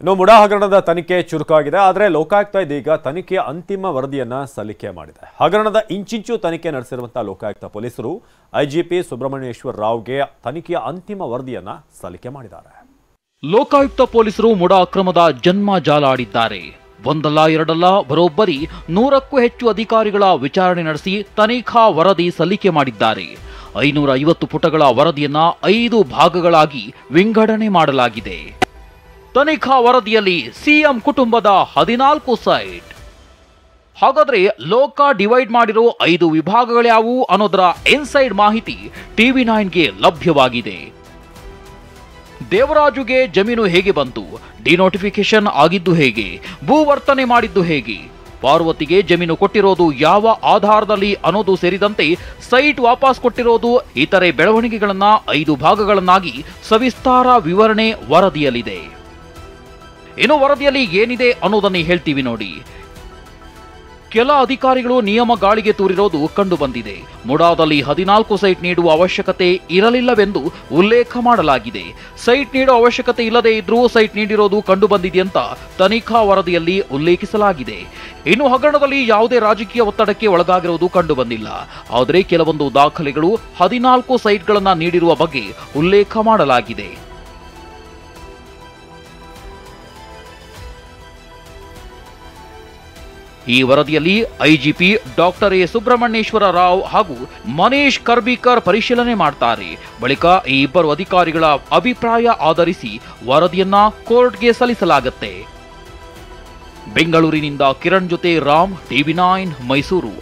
ಇನ್ನು ಮುಡಾ ಹಗರಣದ ತನಿಖೆ ಚುರುಕಾಗಿದೆ. ಆದರೆ ಲೋಕಾಯುಕ್ತ ಇದೀಗ ತನಿಖೆಯ ಅಂತಿಮ ವರದಿಯನ್ನ ಸಲ್ಲಿಕೆ ಮಾಡಿದೆ. ಹಗರಣದ ಇಂಚಿಂಚು ತನಿಖೆ ನಡೆಸಿರುವಂತಹ ಲೋಕಾಯುಕ್ತ ಪೊಲೀಸರು ಐಜಿಪಿ ಸುಬ್ರಹ್ಮಣ್ಯೇಶ್ವರ ರಾವ್ಗೆ ತನಿಖೆಯ ಅಂತಿಮ ವರದಿಯನ್ನ ಸಲ್ಲಿಕೆ ಮಾಡಿದ್ದಾರೆ. ಲೋಕಾಯುಕ್ತ ಪೊಲೀಸರು ಮುಡಾ ಅಕ್ರಮದ ಜನ್ಮ ಜಾಲ ಆಡಿದ್ದಾರೆ. ಒಂದಲ್ಲ ಎರಡಲ್ಲ ಬರೋಬ್ಬರಿ 100ಕ್ಕೂ ಹೆಚ್ಚು ಅಧಿಕಾರಿಗಳ ವಿಚಾರಣೆ ನಡೆಸಿ ತನಿಖಾ ವರದಿ ಸಲ್ಲಿಕೆ ಮಾಡಿದ್ದಾರೆ. 550 ಪುಟಗಳ ವರದಿಯನ್ನ 5 ಭಾಗಗಳಾಗಿ ವಿಂಗಡಣೆ ಮಾಡಲಾಗಿದೆ. ತನಿಖಾ ವರದಿಯಲ್ಲಿ ಸಿಎಂ ಕುಟುಂಬದ 14 ಸೈಟ್. ಹಾಗಾದ್ರೆ ಲೋಕ ಡಿವೈಡ್ ಮಾಡಿರೋ 5 ವಿಭಾಗಗಳ್ಯಾವು ಅನ್ನೋದರ ಇನ್ಸೈಡ್ ಮಾಹಿತಿ TV9ಗೆ ಲಭ್ಯವಾಗಿದೆ. ದೇವರಾಜುಗೆ ಜಮೀನು ಹೇಗೆ ಬಂತು, ಡಿನೋಟಿಫಿಕೇಶನ್ ಆಗಿದ್ದು ಹೇಗೆ, ಭೂವರ್ತನೆ ಮಾಡಿದ್ದು ಹೇಗೆ, ಪಾರ್ವತಿಗೆ ಜಮೀನು ಕೊಟ್ಟಿರೋದು ಯಾವ ಆಧಾರದಲ್ಲಿ ಅನ್ನೋದು ಸೇರಿದಂತೆ ಸೈಟ್ ವಾಪಸ್ ಕೊಟ್ಟಿರೋದು ಇತರೆ ಬೆಳವಣಿಗೆಗಳನ್ನ 5 ಭಾಗಗಳನ್ನಾಗಿ ಸವಿಸ್ತಾರ ವಿವರಣೆ ವರದಿಯಲ್ಲಿದೆ. ಇನ್ನು ವರದಿಯಲ್ಲಿ ಏನಿದೆ ಅನ್ನೋದನ್ನೇ ಹೇಳ್ತೀವಿ ನೋಡಿ. ಕೆಲ ಅಧಿಕಾರಿಗಳು ನಿಯಮ ಗಾಳಿಗೆ ತೂರಿರೋದು ಕಂಡು ಬಂದಿದೆ. ಮುಡಾದಲ್ಲಿ 14 ಸೈಟ್ ನೀಡುವ ಅವಶ್ಯಕತೆ ಇರಲಿಲ್ಲವೆಂದು ಉಲ್ಲೇಖ ಮಾಡಲಾಗಿದೆ. ಸೈಟ್ ನೀಡುವ ಅವಶ್ಯಕತೆ ಇಲ್ಲದೆ ಇದ್ರೂ ಸೈಟ್ ನೀಡಿರೋದು ಕಂಡು ಬಂದಿದೆಯಂತ ತನಿಖಾ ವರದಿಯಲ್ಲಿ ಉಲ್ಲೇಖಿಸಲಾಗಿದೆ. ಇನ್ನು ಹಗರಣದಲ್ಲಿ ಯಾವುದೇ ರಾಜಕೀಯ ಒತ್ತಡಕ್ಕೆ ಒಳಗಾಗಿರುವುದು ಕಂಡು ಬಂದಿಲ್ಲ. ಆದರೆ ಕೆಲವೊಂದು ದಾಖಲೆಗಳು 14 ಸೈಟ್ಗಳನ್ನ ನೀಡಿರುವ ಬಗ್ಗೆ ಉಲ್ಲೇಖ ಮಾಡಲಾಗಿದೆ. ಈ ವರದಿಯಲ್ಲಿ IGP doctor A Subrahmanyeshwara Rao ಹಾಗೂ ಮನೀಶ್ ಕರ್ಬಿಕರ್ ಪರಿಶೀಲನೆ ಮಾಡ್ತಾರೆ. ಬಳಿಕ ಈ ಇಬ್ಬರು ಅಧಿಕಾರಿಗಳ ಅಭಿಪ್ರಾಯ ಆಧರಿಸಿ ವರದಿಯನ್ನ ಕೋರ್ಟ್ಗೆ ಸಲ್ಲಿಸಲಾಗುತ್ತೆ. ಬೆಂಗಳೂರಿನಿಂದ ಕಿರಣ್ ಜೊತೆ ರಾಮ್, TV9 ಮೈಸೂರು.